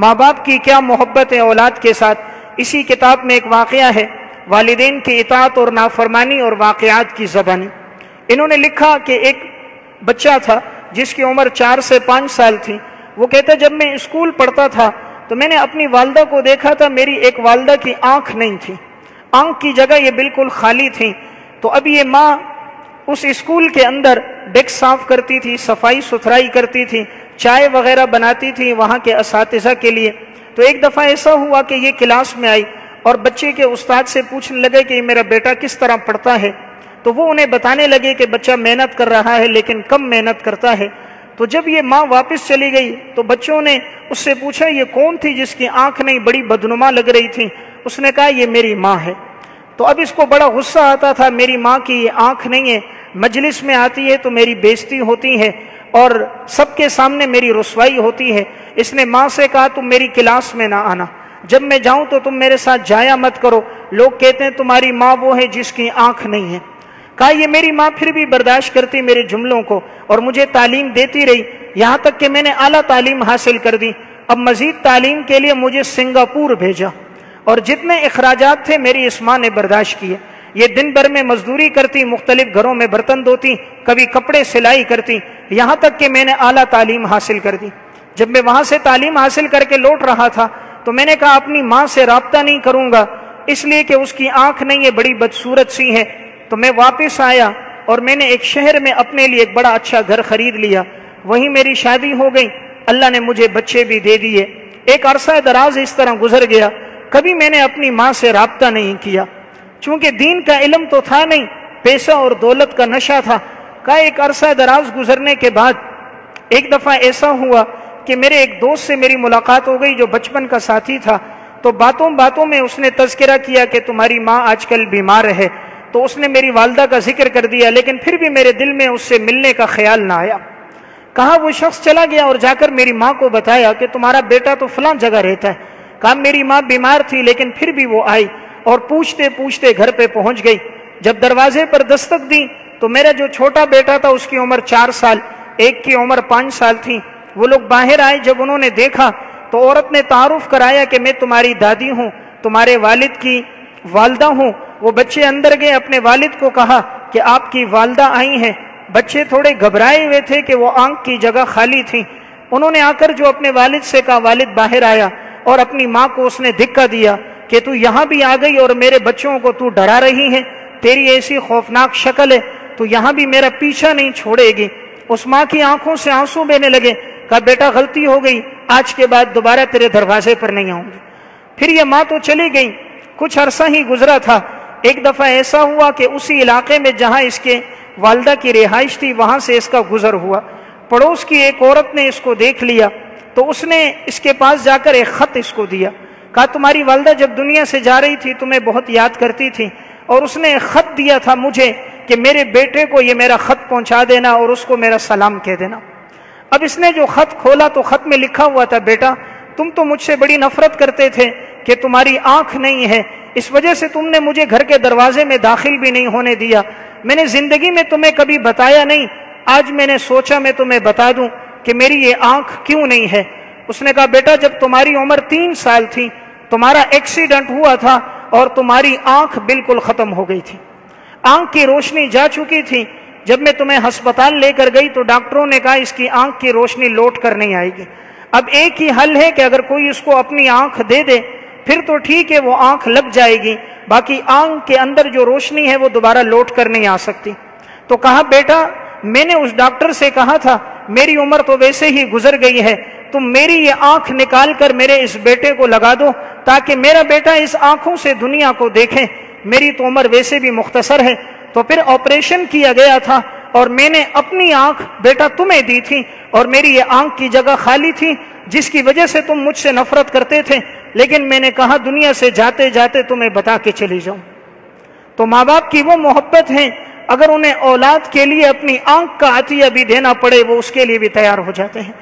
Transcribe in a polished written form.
ماں باپ کی کیا محبت ہے اولاد کے ساتھ۔ اسی کتاب میں ایک واقعہ ہے، والدین کی اطاعت اور نافرمانی اور واقعات کی زبانی۔ انہوں نے لکھا کہ ایک بچہ تھا جس کی عمر 4 سے 5 سال تھی۔ وہ کہتا جب میں اسکول پڑھتا تھا تو میں نے اپنی والدہ کو دیکھا تھا، میری ایک والدہ کی آنکھ نہیں تھی، آنکھ کی جگہ یہ بالکل خالی تھی۔ تو اب یہ ماں اس اسکول کے اندر ڈیسک صاف کرتی تھی، صفائی ستھرائی کرتی تھی، چائے وغیرہ بناتی تھی وہاں کے اساتذہ کے لیے۔ تو ایک دفعہ ایسا ہوا کہ یہ کلاس میں آئی اور بچے کے استاد سے پوچھنے لگے کہ میرا بیٹا کس طرح پڑھتا ہے۔ تو وہ انہیں بتانے لگے کہ بچہ محنت کر رہا ہے لیکن کم محنت کرتا ہے۔ تو جب یہ ماں واپس چلی گئی تو بچوں نے اس سے پوچھا یہ کون تھی جس کی آنکھ نہیں، بڑی بدنما لگ رہی تھی؟ اس نے کہا یہ میری ماں ہے۔ تو اب اس کو بڑا غصہ آتا تھا، میری ماں کی یہ آنکھ نہیں ہے، مجلس میں آتی ہے تو میری بےزتی ہوتی ہے اور سب کے سامنے میری رسوائی ہوتی ہے۔ اس نے ماں سے کہا تم میری کلاس میں نہ آنا، جب میں جاؤں تو تم میرے ساتھ جایا مت کرو، لوگ کہتے ہیں تمہاری ماں وہ ہے جس کی آنکھ نہیں ہے۔ کہا یہ میری ماں پھر بھی برداشت کرتی میرے جملوں کو اور مجھے تعلیم دیتی رہی، یہاں تک کہ میں نے اعلیٰ تعلیم حاصل کر دی۔ اب مزید تعلیم کے لیے مجھے سنگاپور بھیجا اور جتنے اخراجات تھے میری اس ماں نے برداشت کیے۔ یہ دن بھر میں مزدوری کرتی، مختلف گھروں میں برتن دھوتی، کبھی کپڑے سلائی کرتی، یہاں تک کہ میں نے اعلیٰ تعلیم حاصل کر دی۔ جب میں وہاں سے تعلیم حاصل کر کے لوٹ رہا تھا تو میں نے کہا اپنی ماں سے رابطہ نہیں کروں گا اس لیے کہ اس کی آنکھ نہیں ہے، بڑی بدصورت سی ہے۔ تو میں واپس آیا اور میں نے ایک شہر میں اپنے لیے ایک بڑا اچھا گھر خرید لیا، وہیں میری شادی ہو گئی، اللہ نے مجھے بچے بھی دے دیے۔ ایک عرصہ دراز اس طرح گزر گیا، کبھی میں نے اپنی ماں سے رابطہ نہیں کیا، چونکہ دین کا علم تو تھا نہیں، پیسہ اور دولت کا نشہ تھا۔ کا ایک عرصہ دراز گزرنے کے بعد ایک دفعہ ایسا ہوا کہ میرے ایک دوست سے میری ملاقات ہو گئی جو بچپن کا ساتھی تھا۔ تو باتوں باتوں میں اس نے تذکرہ کیا کہ تمہاری ماں آج کل بیمار ہے، تو اس نے میری والدہ کا ذکر کر دیا، لیکن پھر بھی میرے دل میں اس سے ملنے کا خیال نہ آیا۔ کہا وہ شخص چلا گیا اور جا کر میری ماں کو بتایا کہ تمہارا بیٹا تو فلاں جگہ رہتا ہے۔ کہا میری ماں بیمار تھی لیکن پھر بھی وہ آئی اور پوچھتے پوچھتے گھر پہ پہنچ گئی۔ جب دروازے پر دستک دی تو میرا جو چھوٹا بیٹا تھا اس کی عمر 4 سال، ایک کی عمر 5 سال تھی، وہ لوگ باہر آئے۔ جب انہوں نے دیکھا تو عورت نے تعارف کرایا کہ میں تمہاری دادی ہوں، تمہارے والد کی والدہ ہوں۔ وہ بچے اندر گئے، اپنے والد کو کہا کہ آپ کی والدہ آئی ہیں۔ بچے تھوڑے گھبرائے ہوئے تھے کہ وہ آنکھ کی جگہ خالی تھی۔ انہوں نے آ کر جو اپنے والد سے کہا، والد باہر آیا اور اپنی ماں کو اس نے دھکا دیا کہ تو یہاں بھی آ گئی اور میرے بچوں کو تو ڈرا رہی ہے، تیری ایسی خوفناک شکل ہے، تو یہاں بھی میرا پیچھا نہیں چھوڑے گی۔ اس ماں کی آنکھوں سے آنسو بہنے لگے۔ کہا بیٹا غلطی ہو گئی، آج کے بعد دوبارہ تیرے دروازے پر نہیں آؤں گی۔ پھر یہ ماں تو چلی گئی، کچھ عرصہ ہی گزرا تھا۔ ایک دفعہ ایسا ہوا کہ اسی علاقے میں جہاں اس کے والدہ کی رہائش تھی وہاں سے اس کا گزر ہوا۔ پڑوس کی ایک عورت نے اس کو دیکھ لیا تو اس نے اس کے پاس جا کر ایک خط اس کو دیا۔ کہا تمہاری والدہ جب دنیا سے جا رہی تھی تمہیں بہت یاد کرتی تھی، اور اس نے ایک خط دیا تھا مجھے کہ میرے بیٹے کو یہ میرا خط پہنچا دینا اور اس کو میرا سلام کہہ دینا۔ اب اس نے جو خط کھولا تو خط میں لکھا ہوا تھا، بیٹا تم تو مجھ سے بڑی نفرت کرتے تھے کہ تمہاری آنکھ نہیں ہے، اس وجہ سے تم نے مجھے گھر کے دروازے میں داخل بھی نہیں ہونے دیا۔ میں نے زندگی میں تمہیں کبھی بتایا نہیں، آج میں نے سوچا میں تمہیں بتا دوں کہ میری یہ آنکھ کیوں نہیں ہے۔ اس نے کہا بیٹا جب تمہاری عمر 3 سال تھی تمہارا ایکسیڈنٹ ہوا تھا اور تمہاری آنکھ بالکل ختم ہو گئی تھی، آنکھ کی روشنی جا چکی تھی۔ جب میں تمہیں ہسپتال لے کر گئی تو ڈاکٹروں نے کہا اس کی آنکھ کی روشنی لوٹ کر نہیں آئے گی۔ اب ایک ہی حل ہے کہ اگر کوئی اس کو اپنی آنکھ دے دے پھر تو ٹھیک ہے، وہ آنکھ لگ جائے گی، باقی آنکھ کے اندر جو روشنی ہے وہ دوبارہ لوٹ کر نہیں آ سکتی۔ تو کہا بیٹا میں نے اس ڈاکٹر سے کہا تھا میری عمر تو ویسے ہی گزر گئی ہے، تم میری یہ آنکھ نکال کر میرے اس بیٹے کو لگا دو تاکہ میرا بیٹا اس آنکھوں سے دنیا کو دیکھے، میری تو عمر ویسے بھی مختصر ہے۔ تو پھر آپریشن کیا گیا تھا اور میں نے اپنی آنکھ بیٹا تمہیں دی تھی اور میری یہ آنکھ کی جگہ خالی تھی جس کی وجہ سے تم مجھ سے نفرت کرتے تھے، لیکن میں نے کہا دنیا سے جاتے جاتے تمہیں بتا کے چلی جاؤں۔ تو ماں باپ کی وہ محبت ہے، اگر انہیں اولاد کے لیے اپنی آنکھ کا عطیہ بھی دینا پڑے وہ اس کے لیے بھی تیار ہو جاتے ہیں۔